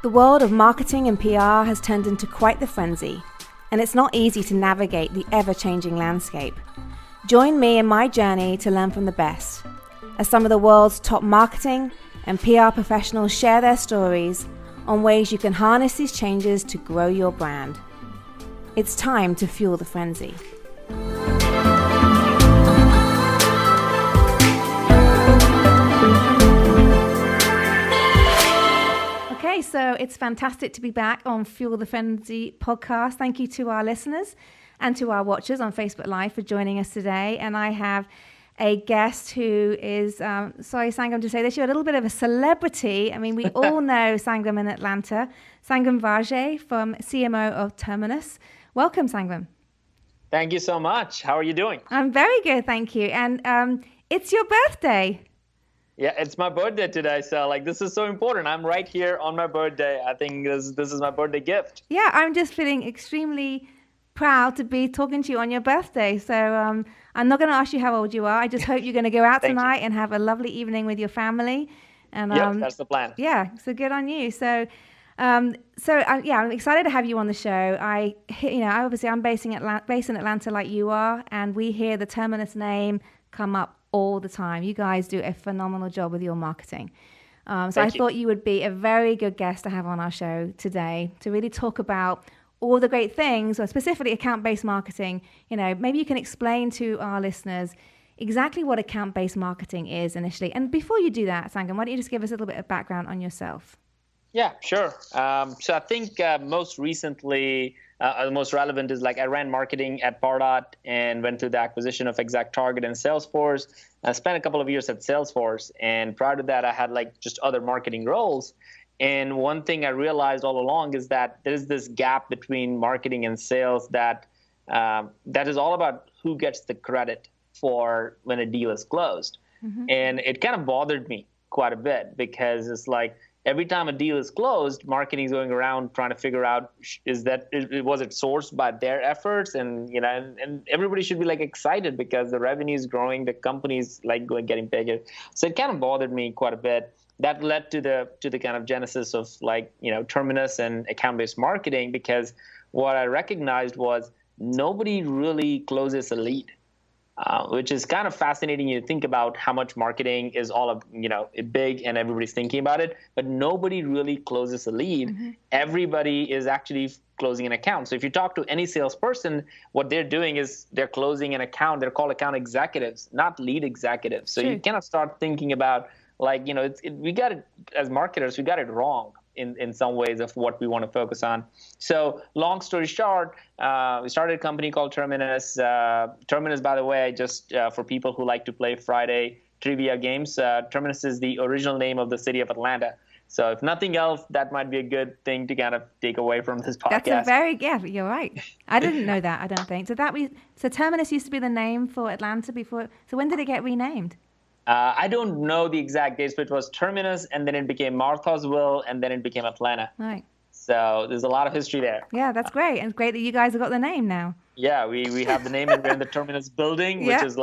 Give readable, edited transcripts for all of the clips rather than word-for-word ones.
The world of marketing and PR has turned into quite the frenzy, and it's not easy to navigate the ever-changing landscape. Join me in my journey to learn from the best, as some of the world's top marketing and PR professionals share their stories on ways you can harness these changes to grow your brand. It's time to fuel the frenzy. Okay, so it's fantastic to be back on Fuel the Frenzy podcast. Thank you to our listeners and to our watchers on Facebook Live for joining us today. And I have a guest who is, sorry, Sangram, to say this, you're a little bit of a celebrity. I mean, we all know Sangram in Atlanta. Sangram Vajre from CMO of Terminus. Welcome, Sangram. Thank you so much. How are you doing? I'm very good, thank you. And it's your birthday. Yeah, it's my birthday today, so this is so important. I'm right here on my birthday. I think this is my birthday gift. Yeah, I'm just feeling extremely proud to be talking to you on your birthday. So I'm not going to ask you how old you are. I just hope you're going to go out tonight and have a lovely evening with your family. And yep, that's the plan. Yeah, so good on you. So I'm excited to have you on the show. I'm based in Atlanta like you are, and we hear the Terminus name come up all the time. You guys do a phenomenal job with your marketing. I thought you would be a very good guest to have on our show today to really talk about all the great things, or specifically account-based marketing. Maybe you can explain to our listeners exactly what account-based marketing is initially. And before you do that, Sangram, why don't you just give us a little bit of background on yourself? Yeah, sure. So I think most recently, the most relevant is I ran marketing at Pardot and went through the acquisition of ExactTarget and Salesforce. I spent a couple of years at Salesforce, and prior to that, I had just other marketing roles. And one thing I realized all along is that there's this gap between marketing and sales that is all about who gets the credit for when a deal is closed. Mm-hmm. And it kind of bothered me quite a bit because it's every time a deal is closed, marketing is going around trying to figure out was it sourced by their efforts, and everybody should be excited because the revenue is growing, the company's getting bigger. So it kind of bothered me quite a bit. That led to the kind of genesis of Terminus and account-based marketing, because what I recognized was nobody really closes a lead. Which is kind of fascinating. You think about how much marketing is all big and everybody's thinking about it, but nobody really closes a lead. Mm-hmm. Everybody is actually closing an account. So if you talk to any salesperson, what they're doing is they're closing an account. They're called account executives, not lead executives. So you kind of start thinking about we got it as marketers, we got it wrong in some ways of what we want to focus on. So long story short, we started a company called Terminus. Terminus, by the way, just for people who like to play Friday trivia games, Terminus is the original name of the city of Atlanta. So if nothing else, that might be a good thing to kind of take away from this podcast. You're right. I didn't know that, I don't think. So Terminus used to be the name for Atlanta before. So when did it get renamed? I don't know the exact dates, but it was Terminus, and then it became Marthasville, and then it became Atlanta. Right. So there's a lot of history there. Yeah, that's great. And it's great that you guys have got the name now. Yeah, we have the name, and we're in the Terminus building, which is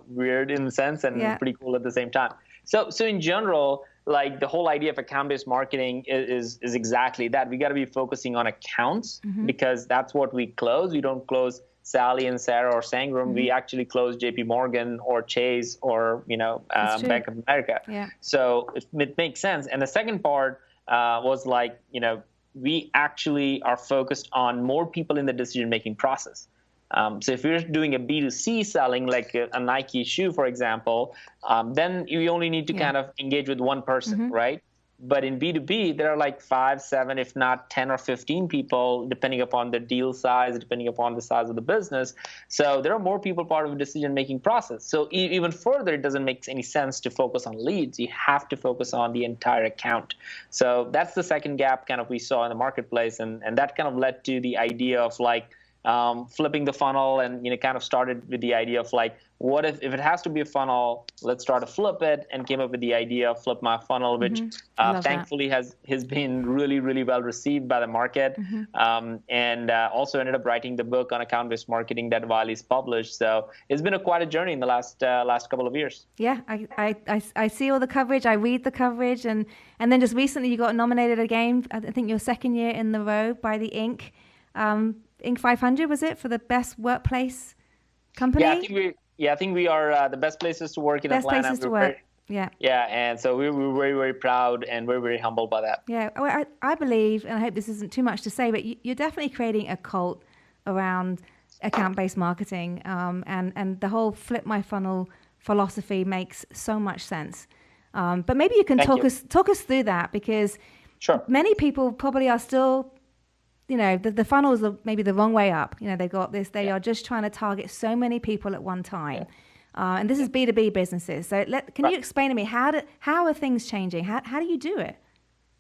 weird in a sense and pretty cool at the same time. So in general, the whole idea of account-based marketing is exactly that. We got to be focusing on accounts, mm-hmm. because that's what we close. We don't close Sally and Sarah or Sangram. Mm-hmm. We actually close JP Morgan or Chase or Bank of America. Yeah. So it makes sense. And the second part was we actually are focused on more people in the decision-making process. So if you're doing a B2C selling, like a Nike shoe, for example, then you only need to kind of engage with one person, mm-hmm. right? But in B2B, there are 5, 7, if not 10 or 15 people, depending upon the deal size, depending upon the size of the business. So there are more people part of the decision-making process. So even further, it doesn't make any sense to focus on leads. You have to focus on the entire account. So that's the second gap kind of we saw in the marketplace. And that kind of led to the idea of flipping the funnel, and kind of started with the idea of like, what if it has to be a funnel, let's try to flip it, and came up with the idea of Flip My Funnel, which thankfully has been really, really well received by the market, and also ended up writing the book on account-based marketing that Wiley's published. So it's been quite a journey in the last couple of years. Yeah, I see all the coverage, I read the coverage, and then just recently you got nominated again, I think your second year in the row by the Inc. Inc. 500, was it, for the best workplace company? I think we are the best places to work in Atlanta. Best places to work. Yeah. Yeah, and so we're very, very proud and we're very humbled by that. Yeah, well, I believe, and I hope this isn't too much to say, but you're definitely creating a cult around account-based marketing, and the whole Flip My Funnel philosophy makes so much sense. But maybe you can talk us through that, because many people probably are still, the funnels are maybe the wrong way up. They got this. They are just trying to target so many people at one time, and this is B2B businesses. So can you explain to me how are things changing? How do you do it?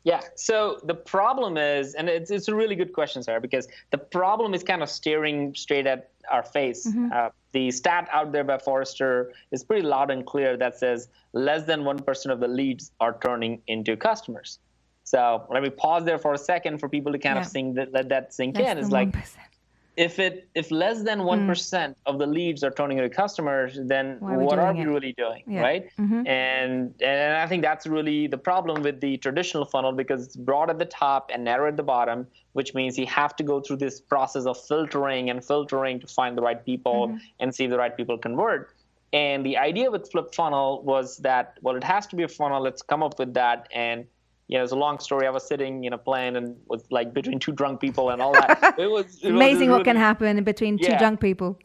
Yeah. So the problem is, and it's a really good question, Sarah, because the problem is kind of staring straight at our face. The stat out there by Forrester is pretty loud and clear that says less than 1% of the leads are turning into customers. So let me pause there for a second for people to kind of let that sink in. It's like, 1%. If less than 1% of the leads are turning into customers, then what are we really doing, right? And I think that's really the problem with the traditional funnel, because it's broad at the top and narrow at the bottom, which means you have to go through this process of filtering to find the right people and see if the right people convert. And the idea with Flip Funnel was that, well, it has to be a funnel. Let's come up with that. And it's a long story. I was sitting in a plane and was like between two drunk people and all that. It was amazing what can happen in between two drunk people.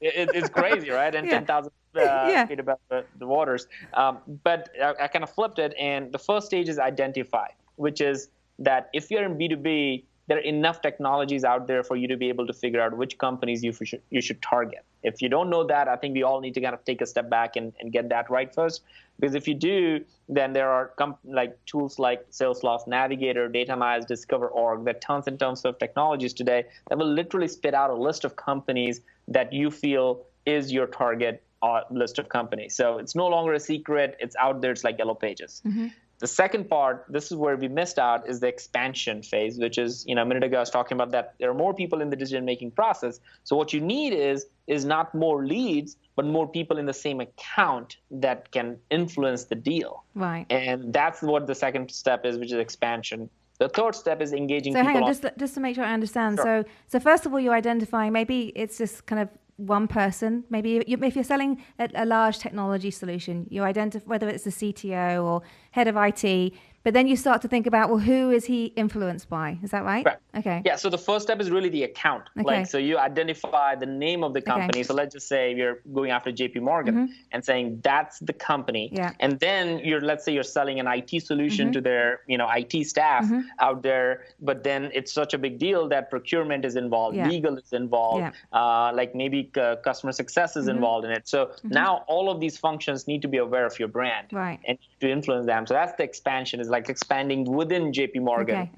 It's crazy, right? And 10,000 feet above the waters. But I kind of flipped it. And the first stage is identify, which is that if you're in B2B, there are enough technologies out there for you to be able to figure out which companies you should target. If you don't know that, I think we all need to kind of take a step back and get that right first. Because if you do, then there are tools like Salesloft Navigator, Datamize, Discover.org, that tons and tons of technologies today that will literally spit out a list of companies that you feel is your target list of companies. So it's no longer a secret. It's out there. It's like Yellow Pages. The second part, this is where we missed out, is the expansion phase, which is, a minute ago I was talking about that there are more people in the decision-making process. So what you need is not more leads, but more people in the same account that can influence the deal. Right. And that's what the second step is, which is expansion. The third step is engaging people. So hang on, just to make sure I understand. Sure. So first of all, you're identifying, maybe it's just kind of one person. Maybe if you're selling a large technology solution, you identify whether it's the CTO or head of IT, but then you start to think about, well, who is he influenced by? Is that right? Right. Okay. Yeah, so the first step is really the account. Okay. So you identify the name of the company. Okay. So let's just say you're going after JP Morgan and saying that's the company. Yeah. And then let's say you're selling an IT solution to their, IT staff out there, but then it's such a big deal that procurement is involved, legal is involved, maybe customer success is involved in it. So now all of these functions need to be aware of your brand and to influence them. So that's the expansion, is like expanding within JP Morgan,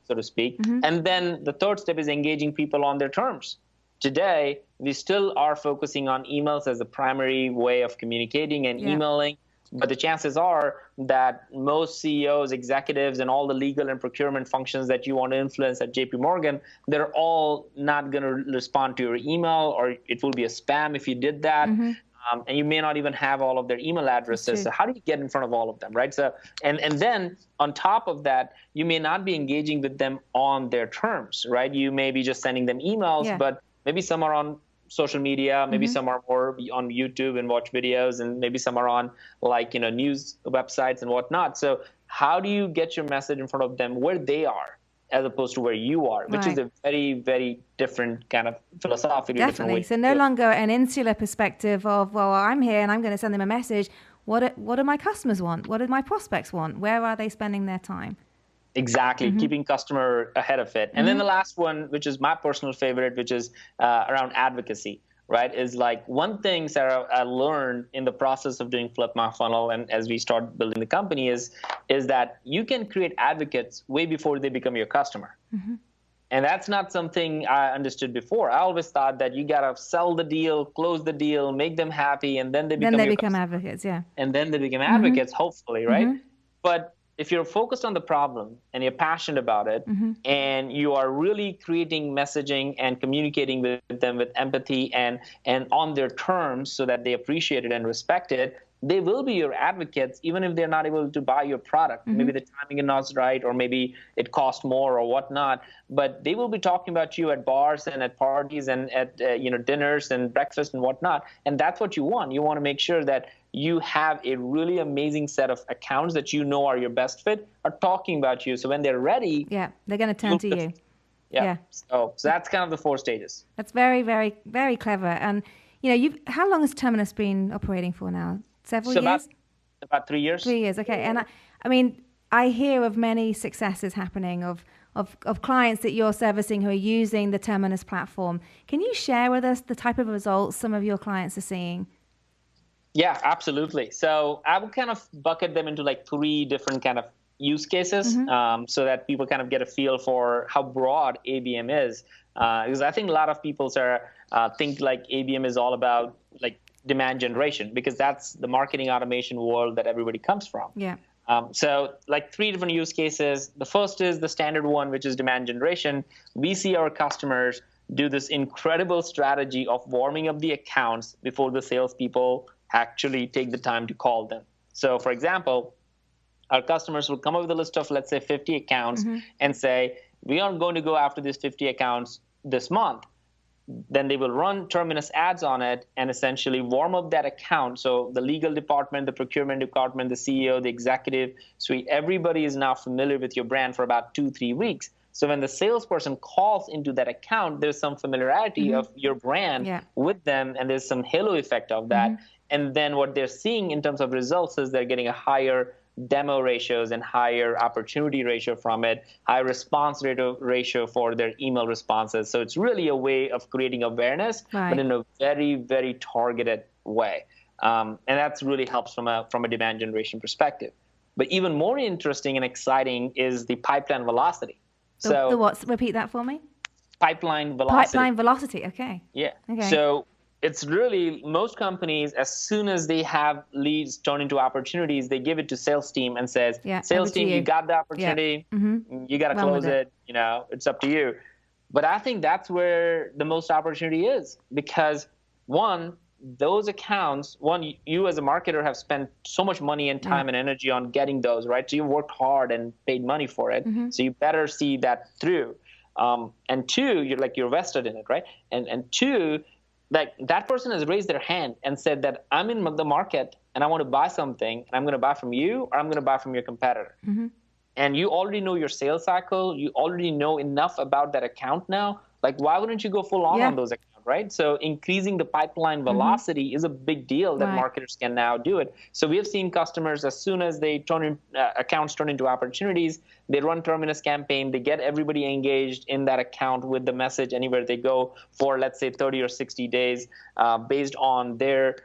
so to speak. And then the third step is engaging people on their terms. Today, we still are focusing on emails as the primary way of communicating and emailing. But the chances are that most CEOs, executives, and all the legal and procurement functions that you want to influence at JP Morgan, they're all not going to respond to your email, or it will be a spam if you did that. And you may not even have all of their email addresses. So how do you get in front of all of them, right? So, and then on top of that, you may not be engaging with them on their terms, right? You may be just sending them emails, but maybe some are on social media, maybe some are more on YouTube and watch videos, and maybe some are on news websites and whatnot. So how do you get your message in front of them where they are, as opposed to where you are, which is a very, very different kind of philosophically different way. So no longer an insular perspective of, well, I'm here and I'm going to send them a message. What do my customers want? What do my prospects want? Where are they spending their time? Exactly, keeping customer ahead of it. And then the last one, which is my personal favorite, which is around advocacy. Right, is like one thing, Sarah, I learned in the process of doing Flip My Funnel, and as we start building the company, is that you can create advocates way before they become your customer. And that's not something I understood before. I always thought that you got to sell the deal, close the deal, make them happy, and then they become your customer. Advocates, yeah. And then they become advocates, hopefully, right? Mm-hmm. But if you're focused on the problem and you're passionate about it, and you are really creating messaging and communicating with them with empathy and on their terms so that they appreciate it and respect it, they will be your advocates, even if they're not able to buy your product. Maybe the timing is not right, or maybe it costs more or whatnot. But they will be talking about you at bars and at parties and at dinners and breakfast and whatnot. And that's what you want. You want to make sure that you have a really amazing set of accounts that you know are your best fit, are talking about you. So when they're ready, they're going to turn to you. Yeah. So that's kind of the 4 stages. That's very, very, very clever. And how long has Terminus been operating for now? Several years? About 3 years. 3 years, okay. And I mean, I hear of many successes happening of clients that you're servicing who are using the Terminus platform. Can you share with us the type of results some of your clients are seeing? Yeah, absolutely. So I would kind of bucket them into like 3 different kind of use cases, so that people kind of get a feel for how broad ABM is. Because I think a lot of people think like ABM is all about like demand generation, because that's the marketing automation world that everybody comes from. Yeah. So like 3 different use cases. The first is the standard one, which is demand generation. We see our customers do this incredible strategy of warming up the accounts before the salespeople actually take the time to call them. So for example, our customers will come up with a list of, let's say, 50 accounts and say, we are going to go after these 50 accounts this month. Then they will run Terminus ads on it and essentially warm up that account. So the legal department, the procurement department, the CEO, the executive suite, everybody is now familiar with your brand for about 2-3 weeks. So when the salesperson calls into that account, there's some familiarity of your brand with them, and there's some halo effect of that. And then what they're seeing in terms of results is they're getting a higher demo ratios and higher opportunity ratio from it, high response ratio for their email responses. So it's really a way of creating awareness, but in a very, very targeted way. And that's really helps from a demand generation perspective. But even more interesting and exciting is the pipeline velocity. The what? Repeat that for me. Pipeline velocity. Pipeline velocity. Okay. Yeah. Okay. So it's really, most companies, as soon as they have leads turn into opportunities, they give it to sales team and says, sales team, you got the opportunity, you got to close it. It's up to you. But I think that's where the most opportunity is, because those accounts, you as a marketer have spent so much money and time and energy on getting those, right? So you worked hard and paid money for it. So you better see that through. And 2, you're vested in it, right? And 2, that person has raised their hand and said that I'm in the market and I want to buy something, and I'm going to buy from you or I'm going to buy from your competitor. And you already know your sales cycle. You already know enough about that account now. Like, why wouldn't you go full on those accounts, right? So increasing the pipeline velocity is a big deal that marketers can now do it. So we have seen customers, as soon as they accounts turn into opportunities, they run Terminus campaign, they get everybody engaged in that account with the message anywhere they go for, let's say, 30 or 60 days, based on their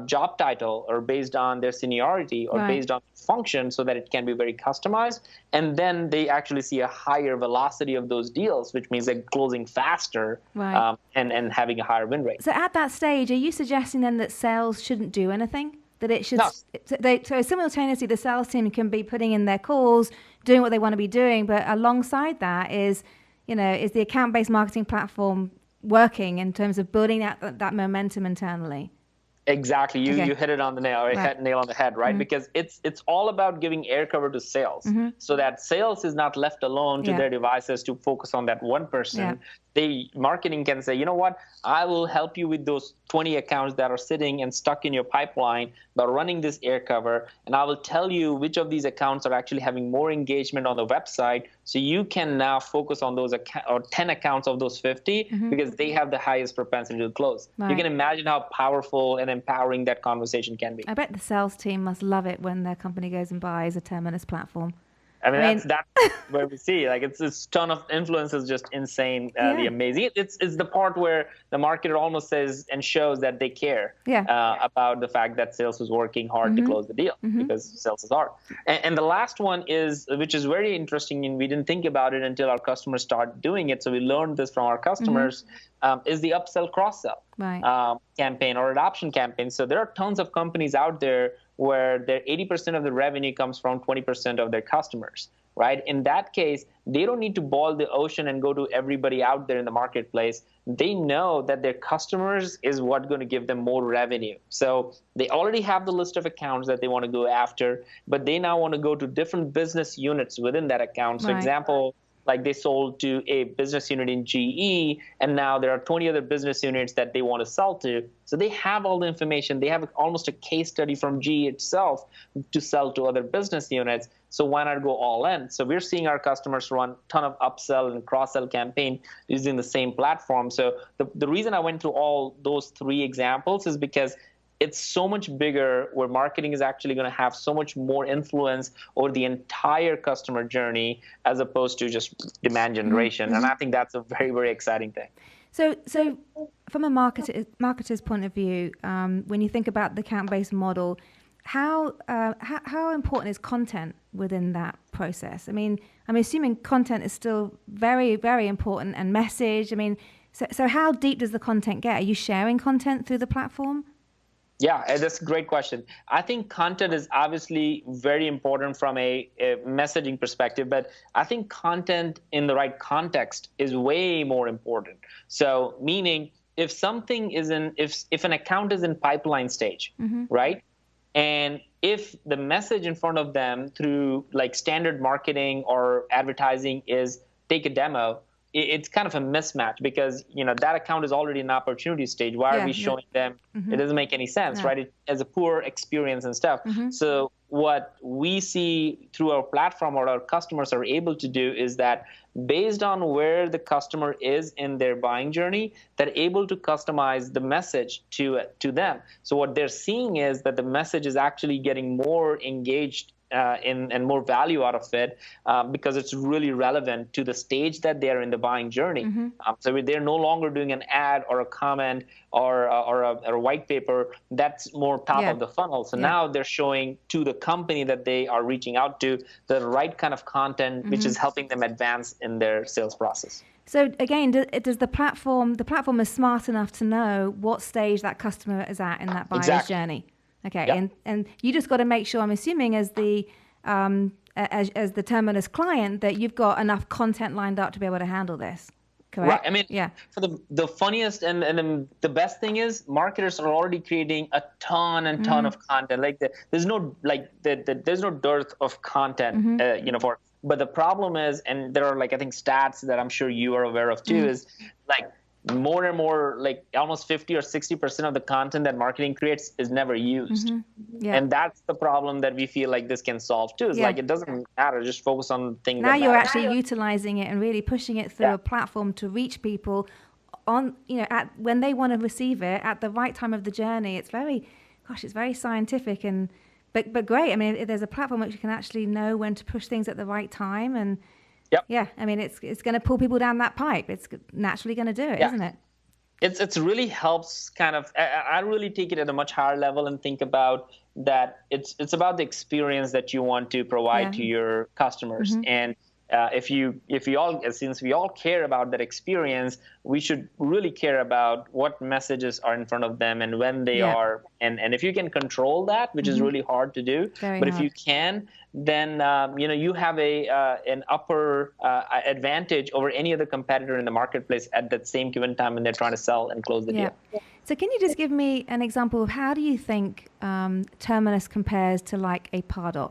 job title or based on their seniority or based on function, so that it can be very customized. And then they actually see a higher velocity of those deals, which means they're closing faster and having a higher win rate. So at that stage, are you suggesting then that sales shouldn't do anything? That it should, so simultaneously the sales team can be putting in their calls, doing what they want to be doing, but alongside that is the account-based marketing platform working in terms of building that momentum internally? Exactly. You hit it on the nail on the head, right? Because it's all about giving air cover to sales, so that sales is not left alone to their devices to focus on that one person. Marketing can say, you know what, I will help you with those 20 accounts that are sitting and stuck in your pipeline by running this air cover, and I will tell you which of these accounts are actually having more engagement on the website, so you can now focus on those 10 accounts of those 50 because they have the highest propensity to close. You can imagine how powerful and empowering that conversation can be. I bet the sales team must love it when their company goes and buys a Terminus platform. I mean, that's where we see, like, it's this ton of influence is just insanely amazing. It's the part where the marketer almost says and shows that they care about the fact that sales is working hard to close the deal, because sales is hard. And the last one is, which is very interesting, and we didn't think about it until our customers start doing it. So we learned this from our customers, is the upsell cross-sell campaign or adoption campaign. So there are tons of companies out there where their 80% of the revenue comes from 20% of their customers, right? In that case, they don't need to boil the ocean and go to everybody out there in the marketplace. They know that their customers is what's going to give them more revenue. So they already have the list of accounts that they want to go after, but they now want to go to different business units within that account. So example, like they sold to a business unit in GE, and now there are 20 other business units that they want to sell to. So they have all the information. They have almost a case study from GE itself to sell to other business units. So why not go all in? So we're seeing our customers run a ton of upsell and cross-sell campaign using the same platform. So the reason I went through all those three examples is because it's so much bigger, where marketing is actually going to have so much more influence over the entire customer journey as opposed to just demand generation. And I think that's a very, very exciting thing. So from a marketer's point of view, when you think about the account-based model, how important is content within that process? I mean, I'm assuming content is still very, very important, and message. I mean, so how deep does the content get? Are you sharing content through the platform? Yeah, that's a great question. I think content is obviously very important from a messaging perspective, but I think content in the right context is way more important. So meaning, if something is if an account is in pipeline stage, right? And if the message in front of them through like standard marketing or advertising is take a demo, it's kind of a mismatch, because that account is already in an opportunity stage. Why are we showing them? It doesn't make any sense, right? It has a poor experience and stuff. So what we see through our platform, or our customers are able to do, is that based on where the customer is in their buying journey, they're able to customize the message to them. So what they're seeing is that the message is actually getting more engaged and more value out of it, because it's really relevant to the stage that they're in the buying journey. So they're no longer doing an ad or a comment or a white paper that's more top of the funnel. So now they're showing to the company that they are reaching out to the right kind of content, which is helping them advance in their sales process. So again, does the platform is smart enough to know what stage that customer is at in that buyer's journey? Okay, and you just got to make sure, I'm assuming, as the Terminus client, that you've got enough content lined up to be able to handle this. Correct? Right. I mean, for the funniest and the best thing is, marketers are already creating a ton of content. Like there's no dearth of content, but the problem is, and there are like, I think, stats that I'm sure you are aware of too, is like more and more, like almost 50 or 60% of the content that marketing creates is never used. And that's the problem that we feel like this can solve too. Is like, it doesn't matter, just focus on things now that you're matter. Actually utilizing it and really pushing it through a platform to reach people on, at when they want to receive it at the right time of the journey. It's very scientific but great. I mean, if there's a platform which you can actually know when to push things at the right time, and I mean, it's going to pull people down that pipe. It's naturally going to do it, isn't it? It's really helps kind of, I really take it at a much higher level and think about that it's about the experience that you want to provide to your customers. And since we all care about that experience, we should really care about what messages are in front of them and when they are. And if you can control that, which is really hard to do, if you can, then you have an upper advantage over any other competitor in the marketplace at that same given time when they're trying to sell and close the deal. So can you just give me an example of how do you think Terminus compares to like a Pardot?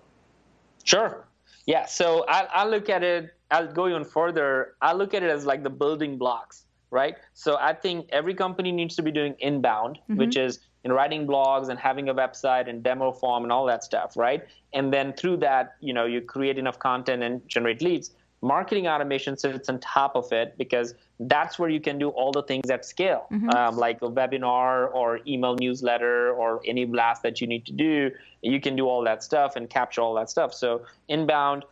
Sure. Yeah, so I look at it, I'll go even further. I look at it as like the building blocks, right? So I think every company needs to be doing inbound, which is writing blogs and having a website and demo form and all that stuff, right? And then through that, you create enough content and generate leads. Marketing automation sits on top of it because that's where you can do all the things at scale, like a webinar or email newsletter or any blast that you need to do. You can do all that stuff and capture all that stuff. So inbound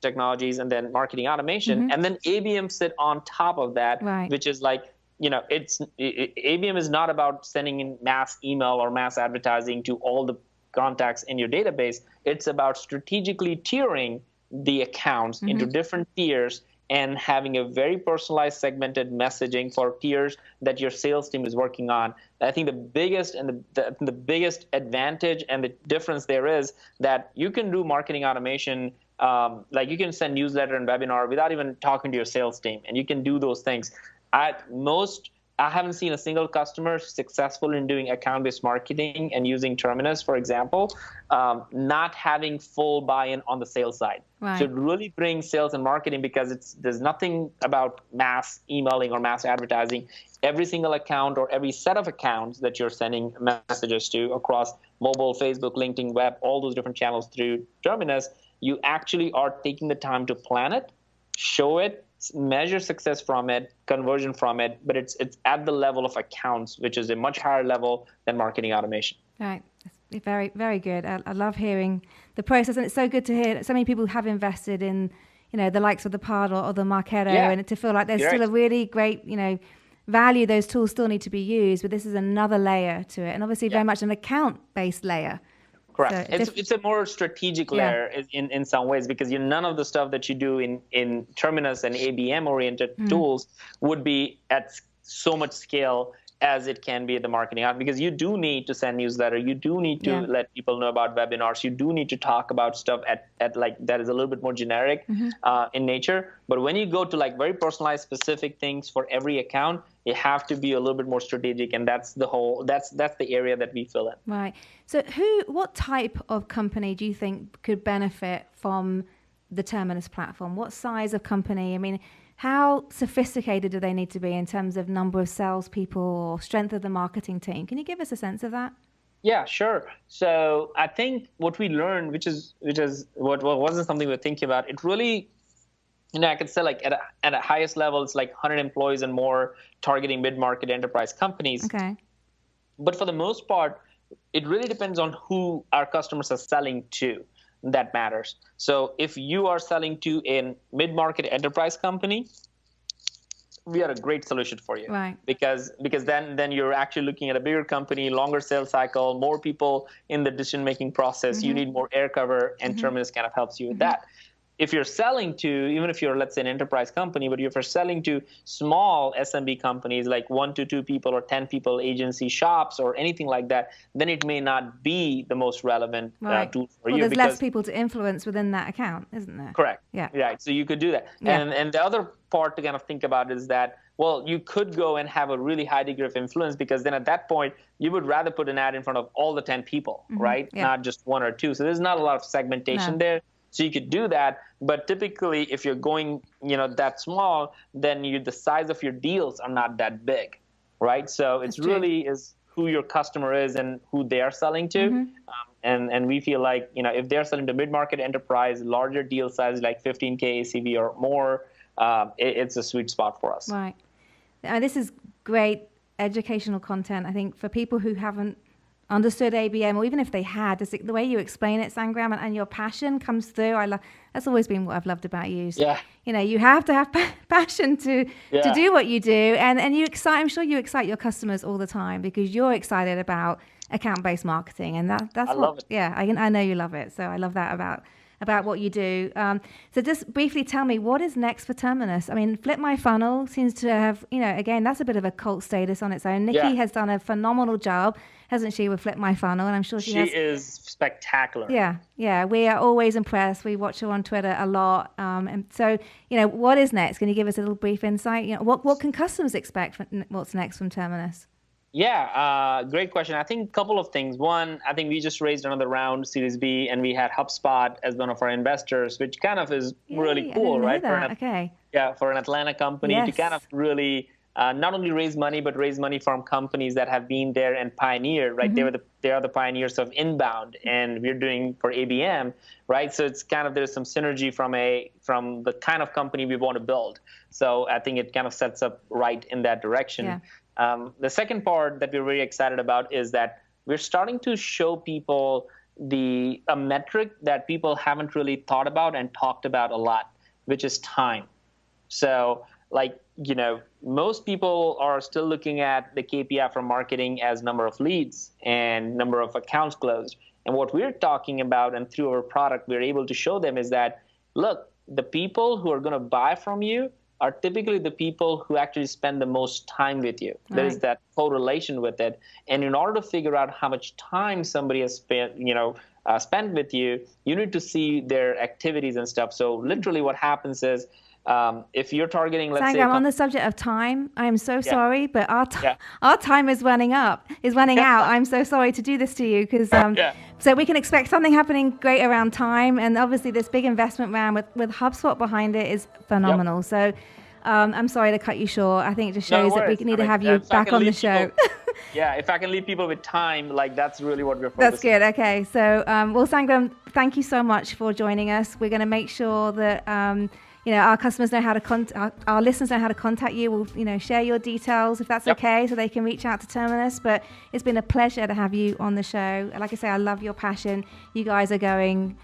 technologies and then marketing automation. And then ABM sit on top of that, which is like, ABM is not about sending in mass email or mass advertising to all the contacts in your database. It's about strategically tiering the accounts into different tiers and having a very personalized segmented messaging for tiers that your sales team is working on. I think the biggest and the biggest advantage and the difference there is that you can do marketing automation, like you can send newsletter and webinar without even talking to your sales team, and you can do those things. I haven't seen a single customer successful in doing account-based marketing and using Terminus, for example, not having full buy-in on the sales side. So it really brings sales and marketing because there's nothing about mass emailing or mass advertising. Every single account or every set of accounts that you're sending messages to across mobile, Facebook, LinkedIn, web, all those different channels through Terminus, you actually are taking the time to plan it, show it, measure success from it, conversion from it, but it's at the level of accounts, which is a much higher level than marketing automation. Right. That's very, very good. I love hearing the process, and it's so good to hear that so many people have invested in, the likes of the Pod or the Marketo, and to feel like there's still a really great, value those tools still need to be used, but this is another layer to it, and obviously very much an account-based layer. Correct. So it's a more strategic layer in some ways, because none of the stuff that you do in Terminus and ABM-oriented tools would be at so much scale as it can be at the marketing out, because you do need to send newsletter, you do need to let people know about webinars, you do need to talk about stuff at like that is a little bit more generic in nature. But when you go to like very personalized, specific things for every account, you have to be a little bit more strategic, and that's the area that we fill in. Right. So what type of company do you think could benefit from the Terminus platform? What size of company? I mean, how sophisticated do they need to be in terms of number of salespeople or strength of the marketing team? Can you give us a sense of that? Yeah, sure. So I think what we learned, which is what wasn't something we were thinking about, it really, I could say like at a highest level, it's like 100 employees and more, targeting mid-market enterprise companies. Okay. But for the most part, it really depends on who our customers are selling to. That matters. So if you are selling to a mid-market enterprise company, we are a great solution for you. Right. Because then you're actually looking at a bigger company, longer sales cycle, more people in the decision-making process. You need more air cover, and Terminus kind of helps you with that. If you're selling to, even if you're, let's say, an enterprise company, but if you're selling to small SMB companies like 1 to 2 people or 10 people, agency shops or anything like that, then it may not be the most relevant tool for you. There's less people to influence within that account, isn't there? Correct. Yeah. Right. So you could do that. Yeah. And the other part to kind of think about is that, well, you could go and have a really high degree of influence, because then at that point, you would rather put an ad in front of all the 10 people, right? Yeah. Not just 1 or 2. So there's not a lot of segmentation there. So you could do that, but typically if you're going, that small, then the size of your deals are not that big, right? So it's really is who your customer is and who they are selling to. And we feel like, if they're selling to mid-market enterprise, larger deal size like 15K ACV or more, it's a sweet spot for us. Right. This is great educational content, I think, for people who haven't understood ABM, or even if they had, the way you explain it, Sangram, and your passion comes through. That's always been what I've loved about you. So, you have to have passion to do what you do, and I'm sure you excite your customers all the time, because you're excited about account-based marketing, and that's I love it. Yeah, I know you love it. So I love that about what you do. So just briefly tell me, what is next for Terminus? I mean, Flip My Funnel seems to have, again, that's a bit of a cult status on its own. Nikki has done a phenomenal job, hasn't she, with Flip My Funnel? And I'm sure she is spectacular. Yeah. We are always impressed. We watch her on Twitter a lot. And so, what is next? Can you give us a little brief insight? What can customers expect what's next from Terminus? Yeah, great question. I think a couple of things. One, I think we just raised another round, Series B, and we had HubSpot as one of our investors, which kind of is really cool, right? Okay. Yeah, for an Atlanta company to kind of really not only raise money, but raise money from companies that have been there and pioneered, right? They are the pioneers of inbound, and we're doing for ABM, right? So it's kind of, there's some synergy from the kind of company we want to build. So I think it kind of sets up right in that direction. Yeah. The second part that we're very excited about is that we're starting to show people a metric that people haven't really thought about and talked about a lot, which is time. So most people are still looking at the KPI for marketing as number of leads and number of accounts closed. And what we're talking about, and through our product, we're able to show them is that, look, the people who are going to buy from you are typically the people who actually spend the most time with you. Right. There is that correlation with it. And in order to figure out how much time somebody has spent with you, you need to see their activities and stuff. So literally what happens is, if you're targeting, let's say, on the subject of time, I'm so sorry, but our time is running out. I'm so sorry to do this to you, because so we can expect something happening great around time, and obviously this big investment round with HubSpot behind it is phenomenal. Yep. So I'm sorry to cut you short. I think it just shows that we need to have you back on the show. If I can leave people with time, that's really what we're focusing on. That's good. Okay, so well, Sangram, thank you so much for joining us. We're going to make sure that our customers know how to our listeners know how to contact you. We'll, share your details if that's okay, so they can reach out to Terminus. But it's been a pleasure to have you on the show. Like I say, I love your passion. You guys are going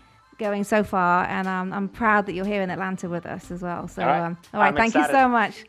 so far, and I'm proud that you're here in Atlanta with us as well. So, all right, thank you so much.